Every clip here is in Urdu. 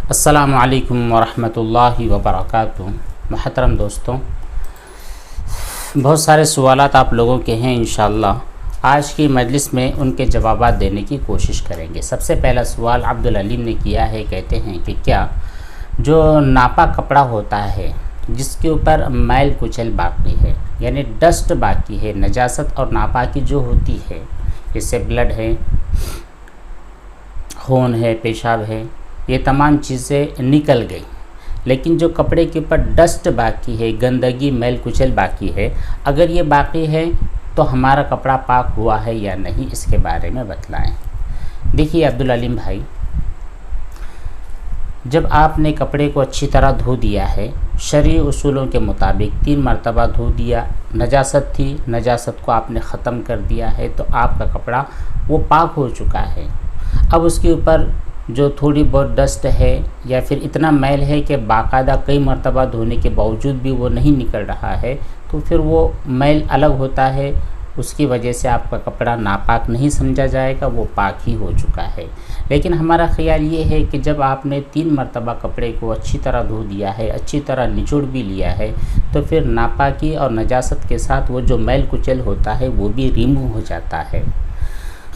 السلام علیکم ورحمۃ اللہ وبرکاتہ۔ محترم دوستوں، بہت سارے سوالات آپ لوگوں کے ہیں، انشاءاللہ آج کی مجلس میں ان کے جوابات دینے کی کوشش کریں گے۔ سب سے پہلا سوال عبدالعلیم نے کیا ہے، کہتے ہیں کہ کیا جو ناپا کپڑا ہوتا ہے جس کے اوپر میل کچل باقی ہے، یعنی ڈسٹ باقی ہے، نجاست اور ناپاکی جو ہوتی ہے، جیسے بلڈ ہے، خون ہے، پیشاب ہے، یہ تمام چیزیں نکل گئی، لیکن جو کپڑے کے اوپر ڈسٹ باقی ہے، گندگی میل کچل باقی ہے، اگر یہ باقی ہے تو ہمارا کپڑا پاک ہوا ہے یا نہیں، اس کے بارے میں بتلائیں۔ دیکھیے عبدالعلیم بھائی، جب آپ نے کپڑے کو اچھی طرح دھو دیا ہے، شرعی اصولوں کے مطابق 3 مرتبہ دھو دیا، نجاست تھی، نجاست کو آپ نے ختم کر دیا ہے، تو آپ کا کپڑا وہ پاک ہو چکا ہے۔ اب اس کے اوپر جو تھوڑی بہت ڈسٹ ہے یا پھر اتنا میل ہے کہ باقاعدہ کئی مرتبہ دھونے کے باوجود بھی وہ نہیں نکل رہا ہے، تو پھر وہ میل الگ ہوتا ہے، اس کی وجہ سے آپ کا کپڑا ناپاک نہیں سمجھا جائے گا، وہ پاک ہی ہو چکا ہے۔ لیکن ہمارا خیال یہ ہے کہ جب آپ نے 3 مرتبہ کپڑے کو اچھی طرح دھو دیا ہے، اچھی طرح نچوڑ بھی لیا ہے، تو پھر ناپاکی اور نجاست کے ساتھ وہ جو میل کچل ہوتا ہے وہ بھی ریموو ہو جاتا ہے۔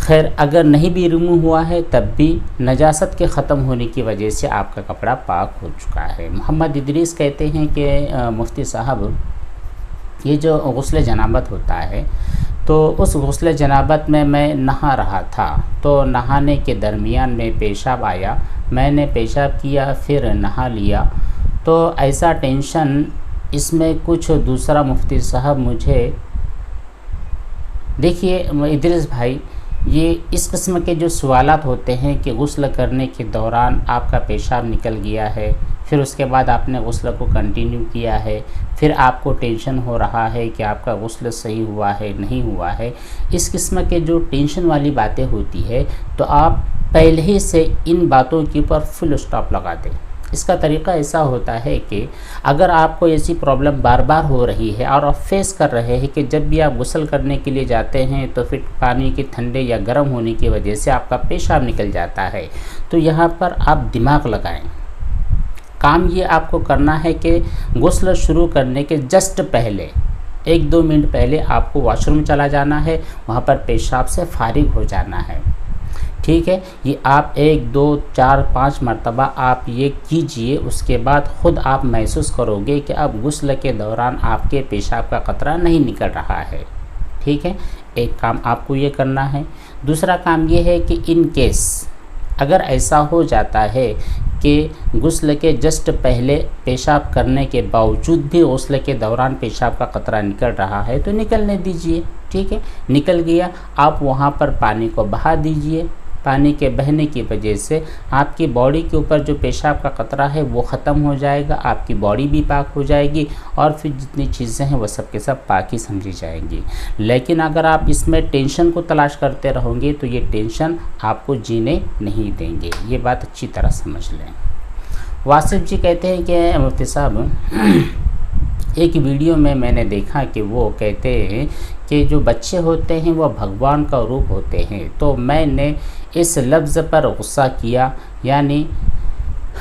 خیر، اگر نہیں بھی ریموو ہوا ہے تب بھی نجاست کے ختم ہونے کی وجہ سے آپ کا کپڑا پاک ہو چکا ہے۔ محمد ادریس کہتے ہیں کہ مفتی صاحب، یہ جو غسل جنابت ہوتا ہے، تو اس غسل جنابت میں نہا رہا تھا، تو نہانے کے درمیان میں پیشاب آیا، میں نے پیشاب کیا پھر نہا لیا، تو ایسا ٹینشن اس میں کچھ دوسرا مفتی صاحب مجھے۔ دیکھیے ادریس بھائی، یہ اس قسم کے جو سوالات ہوتے ہیں کہ غسل کرنے کے دوران آپ کا پیشاب نکل گیا ہے، پھر اس کے بعد آپ نے غسل کو کنٹینیو کیا ہے، پھر آپ کو ٹینشن ہو رہا ہے کہ آپ کا غسل صحیح ہوا ہے نہیں ہوا ہے، اس قسم کے جو ٹینشن والی باتیں ہوتی ہے، تو آپ پہلے ہی سے ان باتوں کے اوپر فل اسٹاپ لگا دیں۔ اس کا طریقہ ایسا ہوتا ہے کہ اگر آپ کو ایسی پرابلم بار بار ہو رہی ہے اور آپ فیس کر رہے ہیں کہ جب بھی آپ غسل کرنے کے لیے جاتے ہیں تو پھر پانی کے ٹھنڈے یا گرم ہونے کی وجہ سے آپ کا پیشاب نکل جاتا ہے، تو یہاں پر آپ دماغ لگائیں۔ کام یہ آپ کو کرنا ہے کہ غسل شروع کرنے کے جسٹ پہلے 1-2 منٹ پہلے آپ کو واش روم چلا جانا ہے، وہاں پر پیشاب سے فارغ ہو جانا ہے، ٹھیک ہے۔ یہ آپ 1 2 4 5 مرتبہ آپ یہ کیجئے، اس کے بعد خود آپ محسوس کرو گے کہ اب غسل کے دوران آپ کے پیشاب کا قطرہ نہیں نکل رہا ہے، ٹھیک ہے۔ ایک کام آپ کو یہ کرنا ہے۔ دوسرا کام یہ ہے کہ ان کیس اگر ایسا ہو جاتا ہے کہ غسل کے جسٹ پہلے پیشاب کرنے کے باوجود بھی غسل کے دوران پیشاب کا قطرہ نکل رہا ہے تو نکلنے دیجئے، ٹھیک ہے۔ نکل گیا، آپ وہاں پر پانی کو بہا دیجئے، پانی کے بہنے کی وجہ سے آپ کی باڈی کے اوپر جو پیشاب کا قطرہ ہے وہ ختم ہو جائے گا، آپ کی باڈی بھی پاک ہو جائے گی، اور پھر جتنی چیزیں ہیں وہ سب کے سب پاک ہی سمجھی جائیں گی۔ لیکن اگر آپ اس میں ٹینشن کو تلاش کرتے رہو گے تو یہ ٹینشن آپ کو جینے نہیں دیں گے، یہ بات اچھی طرح سمجھ لیں۔ واصف جی کہتے ہیں کہ مفتی صاحب، ایک ویڈیو میں نے دیکھا کہ وہ کہتے ہیں کہ جو بچے ہوتے ہیں وہ بھگوان کا روپ ہوتے ہیں، تو میں نے اس لفظ پر غصہ کیا، یعنی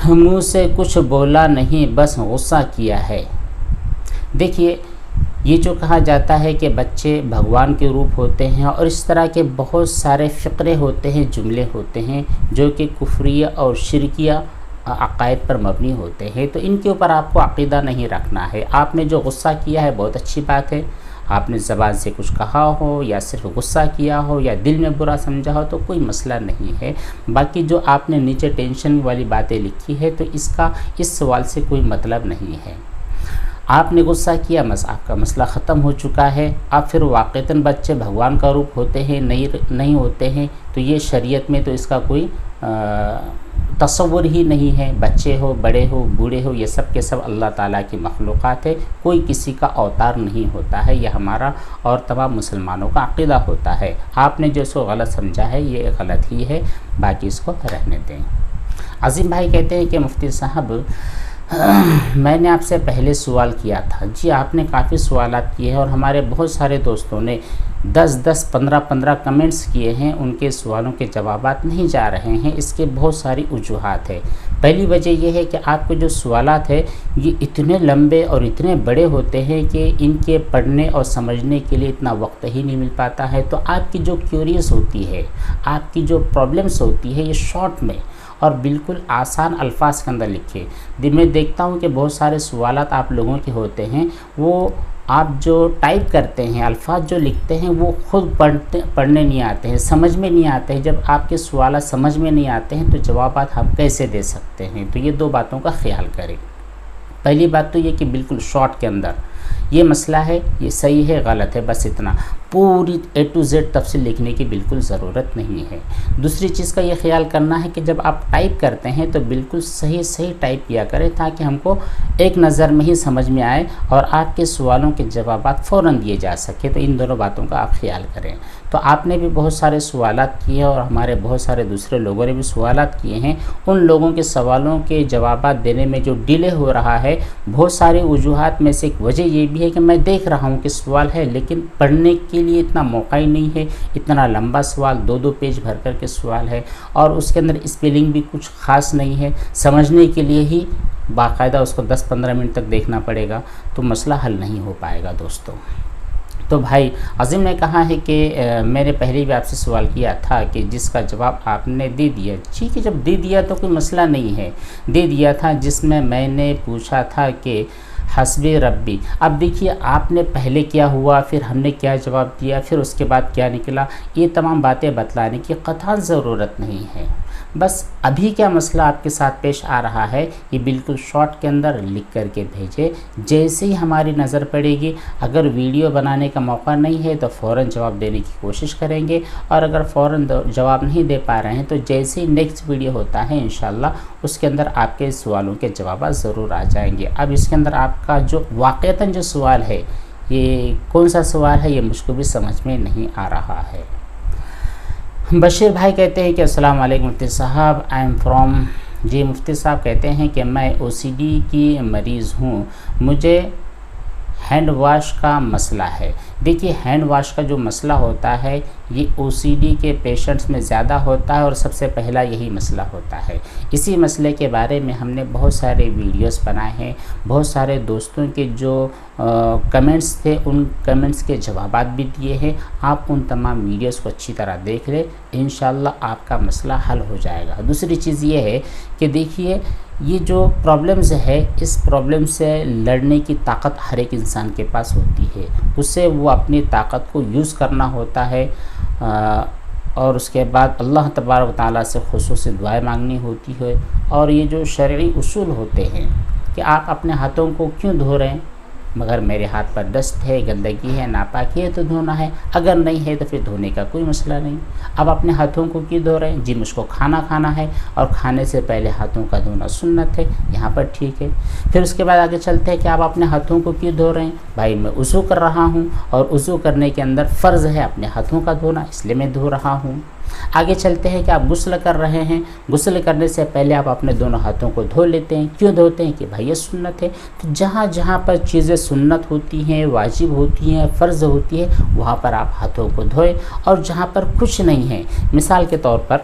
منہ سے کچھ بولا نہیں، بس غصہ کیا ہے۔ دیکھیے، یہ جو کہا جاتا ہے کہ بچے بھگوان کے روپ ہوتے ہیں، اور اس طرح کے بہت سارے فقرے ہوتے ہیں، جملے ہوتے ہیں جو کہ کفریہ اور شرکیہ عقائد پر مبنی ہوتے ہیں، تو ان کے اوپر آپ کو عقیدہ نہیں رکھنا ہے۔ آپ نے جو غصہ کیا ہے بہت اچھی بات ہے، آپ نے زبان سے کچھ کہا ہو یا صرف غصہ کیا ہو یا دل میں برا سمجھا ہو تو کوئی مسئلہ نہیں ہے۔ باقی جو آپ نے نیچے ٹینشن والی باتیں لکھی ہے تو اس سوال سے کوئی مطلب نہیں ہے۔ آپ نے غصہ کیا، آپ کا مسئلہ ختم ہو چکا ہے۔ اب پھر واقعتاً بچے بھگوان کا روپ ہوتے ہیں نہیں ہوتے ہیں، تو یہ شریعت میں تو اس کا کوئی تصور ہی نہیں ہے۔ بچے ہو، بڑے ہو، بوڑھے ہو، یہ سب کے سب اللہ تعالیٰ کی مخلوقات ہے، کوئی کسی کا اوتار نہیں ہوتا ہے، یہ ہمارا اور تمام مسلمانوں کا عقیدہ ہوتا ہے۔ آپ نے جو سو غلط سمجھا ہے یہ غلط ہی ہے، باقی اس کو رہنے دیں۔ عظیم بھائی کہتے ہیں کہ مفتی صاحب، میں نے آپ سے پہلے سوال کیا تھا۔ جی، آپ نے کافی سوالات کیے ہیں اور ہمارے بہت سارے دوستوں نے 10 15 کمنٹس کیے ہیں، ان کے سوالوں کے جوابات نہیں جا رہے ہیں، اس کے بہت ساری وجوہات ہیں۔ پہلی وجہ یہ ہے کہ آپ کے جو سوالات ہیں یہ اتنے لمبے اور اتنے بڑے ہوتے ہیں کہ ان کے پڑھنے اور سمجھنے کے لیے اتنا وقت ہی نہیں مل پاتا ہے۔ تو آپ کی جو کیوریز ہوتی ہے، آپ کی جو پرابلمس ہوتی ہے، یہ شارٹ میں اور بالکل آسان الفاظ کے اندر لکھے۔ میں دیکھتا ہوں کہ بہت سارے سوالات آپ لوگوں کے ہوتے ہیں، وہ آپ جو ٹائپ کرتے ہیں، الفاظ جو لکھتے ہیں، وہ خود پڑھنے نہیں آتے ہیں، سمجھ میں نہیں آتے ہیں۔ جب آپ کے سوالات سمجھ میں نہیں آتے ہیں تو جوابات ہم کیسے دے سکتے ہیں؟ تو یہ دو باتوں کا خیال کریں۔ پہلی بات تو یہ کہ بالکل شارٹ کے اندر یہ مسئلہ ہے، یہ صحیح ہے غلط ہے، بس اتنا، پوری A to Z تفصیل لکھنے کی بالکل ضرورت نہیں ہے۔ دوسری چیز کا یہ خیال کرنا ہے کہ جب آپ ٹائپ کرتے ہیں تو بالکل صحیح ٹائپ کیا کریں تاکہ ہم کو ایک نظر میں ہی سمجھ میں آئے اور آپ کے سوالوں کے جوابات فوراً دیے جا سکے۔ تو ان دونوں باتوں کا آپ خیال کریں۔ تو آپ نے بھی بہت سارے سوالات کیے اور ہمارے بہت سارے دوسرے لوگوں نے بھی سوالات کیے ہیں۔ ان لوگوں کے سوالوں کے جوابات دینے میں جو ڈیلے ہو رہا ہے، بہت ساری وجوہات میں سے ایک وجہ یہ بھی ہے کہ میں دیکھ رہا ہوں کہ سوال ہے لیکن پڑھنے کے لیے اتنا موقع ہی نہیں ہے۔ اتنا لمبا سوال، 2 پیج بھر کر کے سوال ہے اور اس کے اندر اسپیلنگ بھی کچھ خاص نہیں ہے، سمجھنے کے لیے ہی باقاعدہ اس کو 10-15 منٹ تک دیکھنا پڑے گا، تو مسئلہ حل نہیں ہو پائے گا دوستوں۔ تو بھائی عظیم نے کہا ہے کہ میں نے پہلے بھی آپ سے سوال کیا تھا کہ جس کا جواب آپ نے دے دیا، ٹھیک ہے، جب دے دیا تو کوئی مسئلہ نہیں ہے، دے دیا تھا جس میں نے پوچھا تھا کہ حسبی ربی۔ اب دیکھیے آپ نے پہلے کیا ہوا، پھر ہم نے کیا جواب دیا، پھر اس کے بعد کیا نکلا، یہ تمام باتیں بتلانے کی قطعاً ضرورت نہیں ہے۔ بس ابھی کیا مسئلہ آپ کے ساتھ پیش آ رہا ہے، یہ بالکل شارٹ کے اندر لکھ کر کے بھیجے۔ جیسے ہی ہماری نظر پڑے گی، اگر ویڈیو بنانے کا موقع نہیں ہے تو فوراً جواب دینے کی کوشش کریں گے، اور اگر فوراً جواب نہیں دے پا رہے ہیں تو جیسے ہی نیکسٹ ویڈیو ہوتا ہے انشاءاللہ اس کے اندر آپ کے سوالوں کے جوابات ضرور آ جائیں گے۔ اب اس کے اندر آپ کا جو واقعتاً جو سوال ہے، یہ کون سا سوال ہے، یہ مجھ کو بھی سمجھ میں نہیں آ رہا ہے۔ بشیر بھائی کہتے ہیں کہ السلام علیکم مفتی صاحب، آئی ایم فرام، جی مفتی صاحب کہتے ہیں کہ میں OCD کی مریض ہوں، مجھے ہینڈ واش کا مسئلہ ہے۔ دیکھیے ہینڈ واش کا جو مسئلہ ہوتا ہے یہ OCD کے پیشنٹس میں زیادہ ہوتا ہے اور سب سے پہلا یہی مسئلہ ہوتا ہے۔ اسی مسئلے کے بارے میں ہم نے بہت سارے ویڈیوز بنائے ہیں، بہت سارے دوستوں کے جو کمنٹس تھے ان کمنٹس کے جوابات بھی دیے ہیں۔ آپ ان تمام ویڈیوز کو اچھی طرح دیکھ لیں، انشاءاللہ آپ کا مسئلہ حل ہو جائے گا۔ دوسری چیز یہ ہے کہ دیکھیے یہ جو پرابلمز ہے، اس پرابلم سے لڑنے کی طاقت ہر ایک انسان کے پاس ہوتی ہے، اسے وہ اپنی طاقت کو یوز کرنا ہوتا ہے، اور اس کے بعد اللہ تبارک و تعالیٰ سے خصوصی دعائیں مانگنی ہوتی ہے۔ اور یہ جو شرعی اصول ہوتے ہیں کہ آپ اپنے ہاتھوں کو کیوں دھو رہے ہیں، مگر میرے ہاتھ پر ڈسٹ ہے، گندگی ہے، ناپاکی ہے تو دھونا ہے، اگر نہیں ہے تو پھر دھونے کا کوئی مسئلہ نہیں۔ اب اپنے ہاتھوں کو کیوں دھو رہے ہیں، جی مجھ کو کھانا کھانا ہے اور کھانے سے پہلے ہاتھوں کا دھونا سنت ہے، یہاں پر ٹھیک ہے۔ پھر اس کے بعد آگے چلتے ہیں کہ آپ اپنے ہاتھوں کو کیوں دھو رہے ہیں، بھائی میں وضو کر رہا ہوں اور وضو کرنے کے اندر فرض ہے اپنے ہاتھوں کا دھونا، اس لیے میں دھو رہا ہوں۔ آگے چلتے ہیں کہ آپ غسل کر رہے ہیں، غسل کرنے سے پہلے آپ اپنے دونوں ہاتھوں کو دھو لیتے ہیں، کیوں دھوتے ہیں کہ بھائی یہ سنت ہے۔ تو جہاں جہاں پر چیزیں سنت ہوتی ہیں، واجب ہوتی ہیں، فرض ہوتی ہے، وہاں پر آپ ہاتھوں کو دھوئیں، اور جہاں پر کچھ نہیں ہے، مثال کے طور پر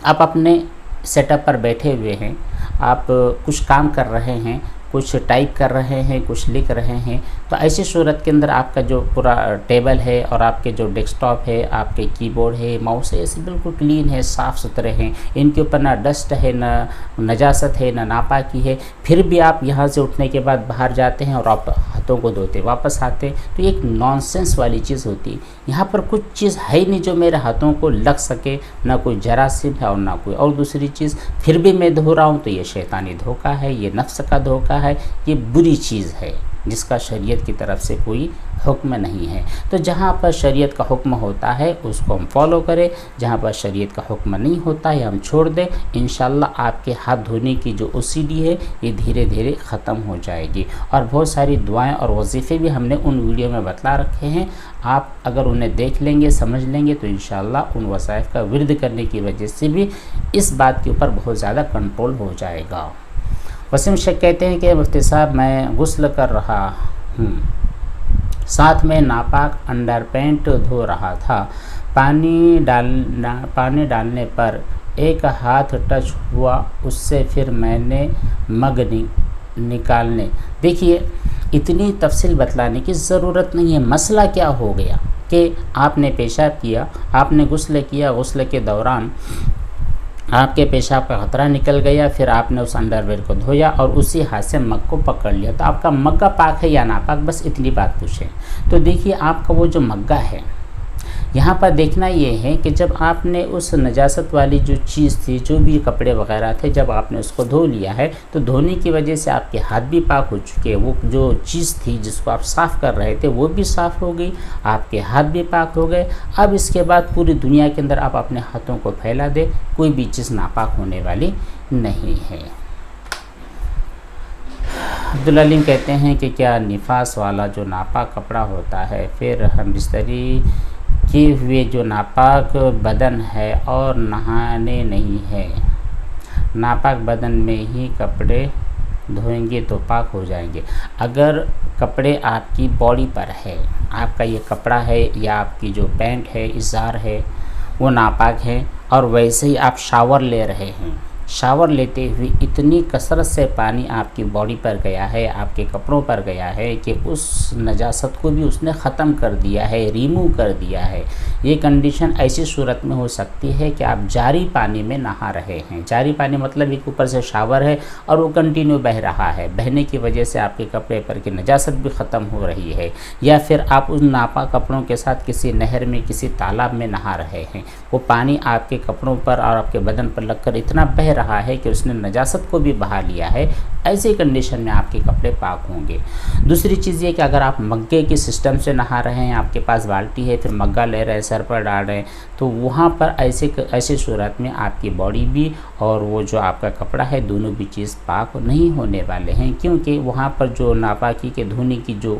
آپ اپنے سیٹ اپ پر بیٹھے ہوئے ہیں، آپ کچھ کام کر رہے ہیں، کچھ ٹائپ کر رہے ہیں، کچھ لکھ رہے ہیں، تو ایسی صورت کے اندر آپ کا جو پورا ٹیبل ہے اور آپ کے جو ڈیسک ٹاپ ہے، آپ کے کی بورڈ ہے، ماؤس ہے، ایسے بالکل کلین ہے، صاف ستھرے ہیں، ان کے اوپر نہ ڈسٹ ہے، نہ نجاست ہے، نہ ناپاکی ہے، پھر بھی آپ یہاں سے اٹھنے کے بعد باہر جاتے ہیں اور آپ ہاتھوں کو دھوتے واپس آتے ہیں، تو یہ ایک نان سینس والی چیز ہوتی ہے۔ یہاں پر کچھ چیز ہے ہی نہیں جو میرے ہاتھوں کو لگ سکے، نہ کوئی جراثیم ہے اور نہ کوئی اور دوسری چیز، پھر بھی میں دھو رہا ہوں، تو یہ شیطانی دھوکہ ہے، یہ نفس کا دھوکہ ہے، یہ بری چیز ہے جس کا شریعت کی طرف سے کوئی حکم نہیں ہے۔ تو جہاں پر شریعت کا حکم ہوتا ہے اس کو ہم فالو کریں، جہاں پر شریعت کا حکم نہیں ہوتا ہے ہم چھوڑ دیں، انشاءاللہ آپ کے ہاتھ دھونے کی جو OCD ہے یہ دھیرے دھیرے ختم ہو جائے گی۔ اور بہت ساری دعائیں اور وظیفے بھی ہم نے ان ویڈیو میں بتلا رکھے ہیں، آپ اگر انہیں دیکھ لیں گے، سمجھ لیں گے، تو انشاءاللہ ان وظائف کا ورد کرنے کی وجہ سے بھی اس بات کے اوپر بہت زیادہ کنٹرول ہو جائے گا۔ وسیم شیخ کہتے ہیں کہ مفتی صاحب میں غسل کر رہا ہوں، ساتھ میں ناپاک انڈر پینٹ دھو رہا تھا، پانی ڈالنے پر ایک ہاتھ ٹچ ہوا اس سے پھر میں نے مگ نکالنے. دیکھیے اتنی تفصیل بتلانے کی ضرورت نہیں ہے. مسئلہ کیا ہو گیا کہ آپ نے پیشاب کیا, آپ نے غسل کیا, غسل کے دوران آپ کے پیشاب کا قطرہ نکل گیا, پھر آپ نے اس انڈر ویئر کو دھویا اور اسی ہاتھ سے مگ کو پکڑ لیا, تو آپ کا مگہ پاک ہے یا ناپاک, بس اتنی بات پوچھیں. تو دیکھیے آپ کا وہ جو مگہ ہے, یہاں پر دیکھنا یہ ہے کہ جب آپ نے اس نجاست والی جو چیز تھی, جو بھی کپڑے وغیرہ تھے, جب آپ نے اس کو دھو لیا ہے تو دھونے کی وجہ سے آپ کے ہاتھ بھی پاک ہو چکے, وہ جو چیز تھی جس کو آپ صاف کر رہے تھے وہ بھی صاف ہو گئی, آپ کے ہاتھ بھی پاک ہو گئے. اب اس کے بعد پوری دنیا کے اندر آپ اپنے ہاتھوں کو پھیلا دیں, کوئی بھی چیز ناپاک ہونے والی نہیں ہے. عبدالعلیم کہتے ہیں کہ کیا نفاس والا جو ناپاک کپڑا ہوتا ہے پھر ہم بستری کیے ہوئے جو ناپاک بدن ہے اور نہانے نہیں ہے, ناپاک بدن میں ہی کپڑے دھوئیں گے تو پاک ہو جائیں گے. اگر کپڑے آپ کی باڈی پر ہے, آپ کا یہ کپڑا ہے یا آپ کی جو پینٹ ہے, ازار ہے, وہ ناپاک ہے, اور ویسے ہی آپ شاور لے رہے ہیں, شاور لیتے ہوئے اتنی کثرت سے پانی آپ کی باڈی پر گیا ہے, آپ کے کپڑوں پر گیا ہے کہ اس نجاست کو بھی اس نے ختم کر دیا ہے, ریموو کر دیا ہے. یہ کنڈیشن ایسی صورت میں ہو سکتی ہے کہ آپ جاری پانی میں نہا رہے ہیں. جاری پانی مطلب ایک اوپر سے شاور ہے اور وہ کنٹینیو بہہ رہا ہے, بہنے کی وجہ سے آپ کے کپڑے پر کی نجاست بھی ختم ہو رہی ہے, یا پھر آپ ان ناپاک کپڑوں کے ساتھ کسی نہر میں, کسی تالاب میں نہا رہے ہیں, وہ پانی آپ کے کپڑوں پر اور آپ کے بدن پر لگ کر اتنا بہہ رہا ہے کہ اس نے نجاست کو بھی بہا لیا ہے. ایسی کنڈیشن میں آپ کے کپڑے پاک ہوں گے. دوسری چیز یہ کہ اگر آپ مگے کے سسٹم سے نہا رہے ہیں, آپ کے پاس بالٹی ہے, پھر مگا لے رہے ہیں, سر پر ڈال رہے ہیں, تو وہاں پر ایسی صورت میں آپ کی باڈی بھی اور وہ جو آپ کا کپڑا ہے دونوں بھی چیز پاک نہیں ہونے والے ہیں, کیونکہ وہاں پر جو ناپاکی کے دھونے کی جو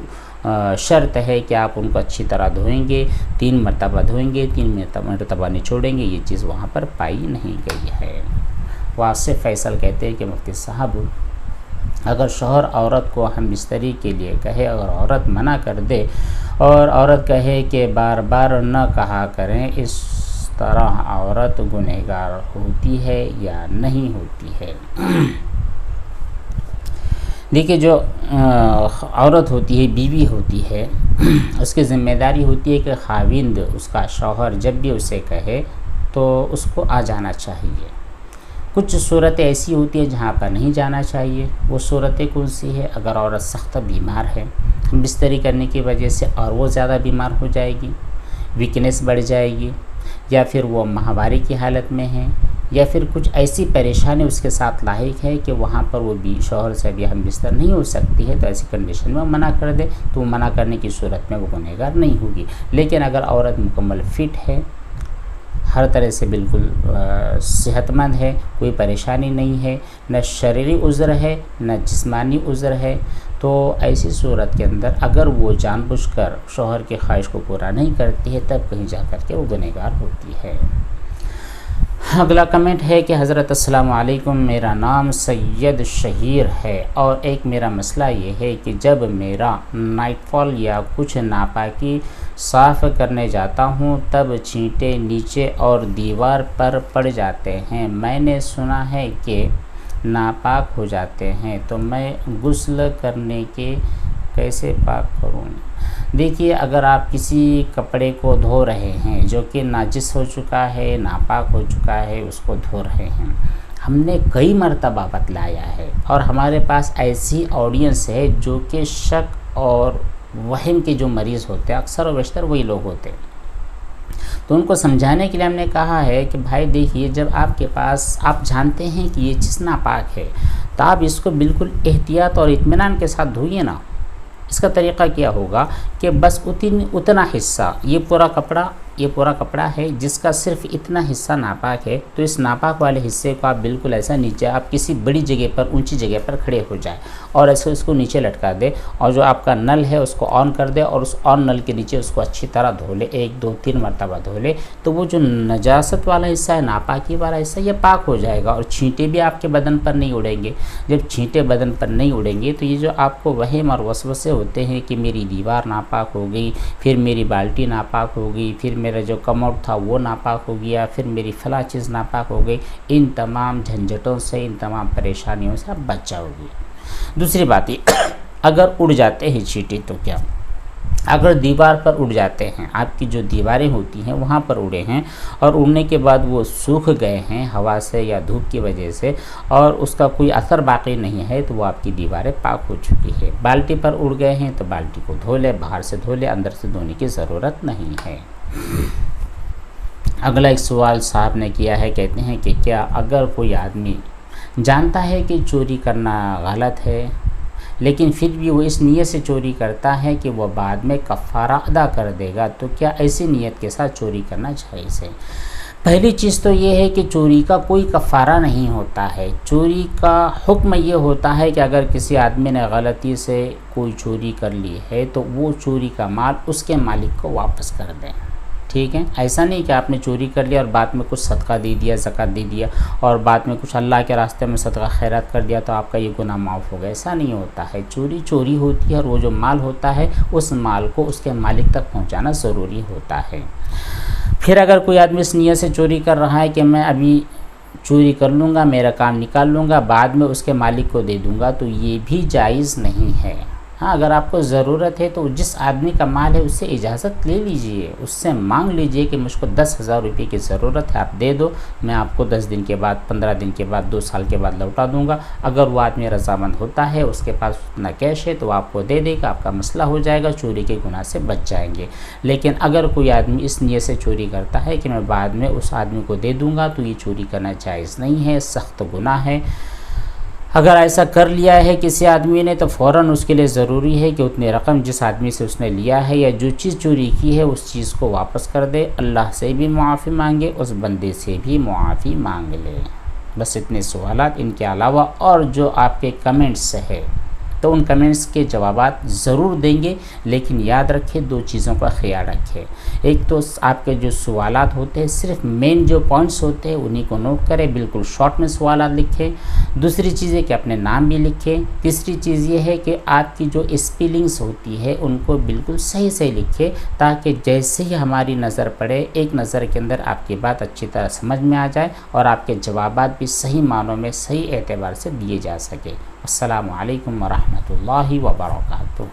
شرط ہے کہ آپ ان کو اچھی طرح دھوئیں گے, 3 مرتبہ دھوئیں گے, 3 مرتبہ نچوڑیں گے, یہ چیز وہاں پر پائی نہیں گئی ہے. واصف فیصل کہتے ہیں کہ مفتی صاحب اگر شوہر عورت کو ہم بستری کے لیے کہے اور عورت منع کر دے اور عورت کہے کہ بار بار نہ کہا کریں, اس طرح عورت گنہگار ہوتی ہے یا نہیں ہوتی ہے؟ دیکھیے جو عورت ہوتی ہے, بیوی ہوتی ہے, اس کی ذمہ داری ہوتی ہے کہ خاوند, اس کا شوہر جب بھی اسے کہے تو اس کو آ جانا چاہیے. کچھ صورتیں ایسی ہوتی ہیں جہاں پر نہیں جانا چاہیے. وہ صورتیں کون سی ہے؟ اگر عورت سخت بیمار ہے, بستری کرنے کی وجہ سے اور وہ زیادہ بیمار ہو جائے گی, ویکنیس بڑھ جائے گی, یا پھر وہ ماہواری کی حالت میں ہے, یا پھر کچھ ایسی پریشانی اس کے ساتھ لاحق ہے کہ وہاں پر وہ بھی شوہر سے بھی ہم بستر نہیں ہو سکتی ہے, تو ایسی کنڈیشن میں وہ منع کر دے تو وہ منع کرنے کی صورت میں وہ گنہگار نہیں ہوگی. لیکن اگر عورت مکمل فٹ ہے, ہر طرح سے بالکل صحت مند ہے, کوئی پریشانی نہیں ہے, نہ شرعی عذر ہے نہ جسمانی عذر ہے, تو ایسی صورت کے اندر اگر وہ جان بوجھ کر شوہر کی خواہش کو پورا نہیں کرتی ہے تب کہیں جا کر کے وہ گنہگار ہوتی ہے. اگلا کمنٹ ہے کہ حضرت السلام علیکم, میرا نام سید شہیر ہے اور ایک میرا مسئلہ یہ ہے کہ جب میرا نائٹ فال یا کچھ ناپاکی صاف کرنے جاتا ہوں تب چھینٹے نیچے اور دیوار پر پڑ جاتے ہیں. میں نے سنا ہے کہ ناپاک ہو جاتے ہیں, تو میں غسل کرنے کے کیسے پاک کروں؟ دیکھیے اگر آپ کسی کپڑے کو دھو رہے ہیں جو کہ ناجس ہو چکا ہے, ناپاک ہو چکا ہے, اس کو دھو رہے ہیں, ہم نے کئی مرتبہ بتلایا ہے اور ہمارے پاس ایسی آڈینس ہے جو کہ شک اور وہم کے جو مریض ہوتے ہیں اکثر و بیشتر وہی لوگ ہوتے ہیں, تو ان کو سمجھانے کے لیے ہم نے کہا ہے کہ بھائی دیکھیے جب آپ کے پاس آپ جانتے ہیں کہ یہ چیز ناپاک ہے تو آپ اس کو بالکل احتیاط اور اطمینان کے ساتھ دھوئیے نا. اس کا طریقہ کیا ہوگا کہ بس اتنا حصہ, یہ پورا کپڑا ہے جس کا صرف اتنا حصہ ناپاک ہے, تو اس ناپاک والے حصے کو آپ بالکل ایسا نیچے آپ کسی بڑی جگہ پر, اونچی جگہ پر کھڑے ہو جائیں اور ایسے اس کو نیچے لٹکا دے, اور جو آپ کا نل ہے اس کو آن کر دے اور اس آن نل کے نیچے اس کو اچھی طرح دھو لے, 1 2 3 مرتبہ دھو لے, تو وہ جو نجاست والا حصہ ہے, ناپاکی والا حصہ, یہ پاک ہو جائے گا اور چھینٹے بھی آپ کے بدن پر نہیں اڑیں گے. جب چھینٹے بدن پر نہیں اڑیں گے تو یہ جو آپ کو وہم اور وسوسے ہوتے ہیں کہ میری دیوار ناپاک ہو گئی, پھر میری بالٹی ناپاک ہو گئی, پھر میرا جو کموڈ تھا وہ ناپاک ہو گیا، پھر میری فلاں چیز ناپاک ہو گئی، ان تمام جھنجھٹوں سے، ان تمام پریشانیوں سے آپ بچ جاؤ گے۔ دوسری بات یہ اگر اڑ جاتے ہیں چیٹی تو کیا، اگر دیوار پر اڑ جاتے ہیں، آپ کی جو دیواریں ہوتی ہیں وہاں پر اڑے ہیں اور اڑنے کے بعد وہ سوکھ گئے ہیں ہوا سے یا دھوپ کی وجہ سے اور اس کا کوئی اثر باقی نہیں ہے، تو وہ آپ کی دیواریں پاک ہو چکی ہے۔ بالٹی پر اڑ گئے ہیں تو بالٹی کو دھو لے، باہر سے دھو لے، اندر سے دھونے کی ضرورت نہیں ہے۔ اگلا ایک سوال صاحب نے کیا ہے، کہتے ہیں کہ کیا اگر کوئی آدمی جانتا ہے کہ چوری کرنا غلط ہے لیکن پھر بھی وہ اس نیت سے چوری کرتا ہے کہ وہ بعد میں کفارہ ادا کر دے گا، تو کیا ایسی نیت کے ساتھ چوری کرنا جائز ہے؟ پہلی چیز تو یہ ہے کہ چوری کا کوئی کفارہ نہیں ہوتا ہے۔ چوری کا حکم یہ ہوتا ہے کہ اگر کسی آدمی نے غلطی سے کوئی چوری کر لی ہے تو وہ چوری کا مال اس کے مالک کو واپس کر دیں، ٹھیک ہے؟ ایسا نہیں کہ آپ نے چوری کر لیا اور بعد میں کچھ صدقہ دے دیا، زکوٰۃ دے دیا اور بعد میں کچھ اللہ کے راستے میں صدقہ خیرات کر دیا تو آپ کا یہ گناہ معاف ہو گیا، ایسا نہیں ہوتا ہے۔ چوری چوری ہوتی ہے اور وہ جو مال ہوتا ہے اس مال کو اس کے مالک تک پہنچانا ضروری ہوتا ہے۔ پھر اگر کوئی آدمی اس نیت سے چوری کر رہا ہے کہ میں ابھی چوری کر لوں گا، میرا کام نکال لوں گا، بعد میں اس کے مالک کو دے دوں گا، تو یہ بھی جائز نہیں ہے۔ ہاں، اگر آپ کو ضرورت ہے تو جس آدمی کا مال ہے اس سے اجازت لے لیجئے، اس سے مانگ لیجئے کہ مجھ کو 10,000 روپے کی ضرورت ہے، آپ دے دو، میں آپ کو 10 دن کے بعد، 15 دن کے بعد، 2 سال کے بعد لوٹا دوں گا۔ اگر وہ آدمی رضامند ہوتا ہے، اس کے پاس اتنا کیش ہے تو آپ کو دے دے گا، آپ کا مسئلہ ہو جائے گا، چوری کے گناہ سے بچ جائیں گے۔ لیکن اگر کوئی آدمی اس نیت سے چوری کرتا ہے کہ میں بعد میں اس آدمی کو دے دوں گا، تو یہ چوری کرنا جائز نہیں ہے، سخت گناہ ہے۔ اگر ایسا کر لیا ہے کسی آدمی نے تو فوراً اس کے لیے ضروری ہے کہ اتنی رقم جس آدمی سے اس نے لیا ہے یا جو چیز چوری کی ہے اس چیز کو واپس کر دے، اللہ سے بھی معافی مانگے، اس بندے سے بھی معافی مانگ لے۔ بس اتنے سوالات، ان کے علاوہ اور جو آپ کے کمنٹس ہے تو ان کمنٹس کے جوابات ضرور دیں گے، لیکن یاد رکھیں 2 چیزوں کا خیال رکھیں۔ ایک تو آپ کے جو سوالات ہوتے ہیں صرف مین جو پوائنٹس ہوتے ہیں انہی کو نوٹ کریں، بالکل شارٹ میں سوالات لکھیں۔ دوسری چیز ہے کہ اپنے نام بھی لکھیں۔ تیسری چیز یہ ہے کہ آپ کی جو اسپیلنگس ہوتی ہے ان کو بالکل صحیح سے لکھیں، تاکہ جیسے ہی ہماری نظر پڑے ایک نظر کے اندر آپ کی بات اچھی طرح سمجھ میں آ جائے اور آپ کے جوابات بھی صحیح معنوں میں صحیح اعتبار سے دیے جا سکے۔ السلام علیکم ورحمۃ اللہ وبرکاتہ۔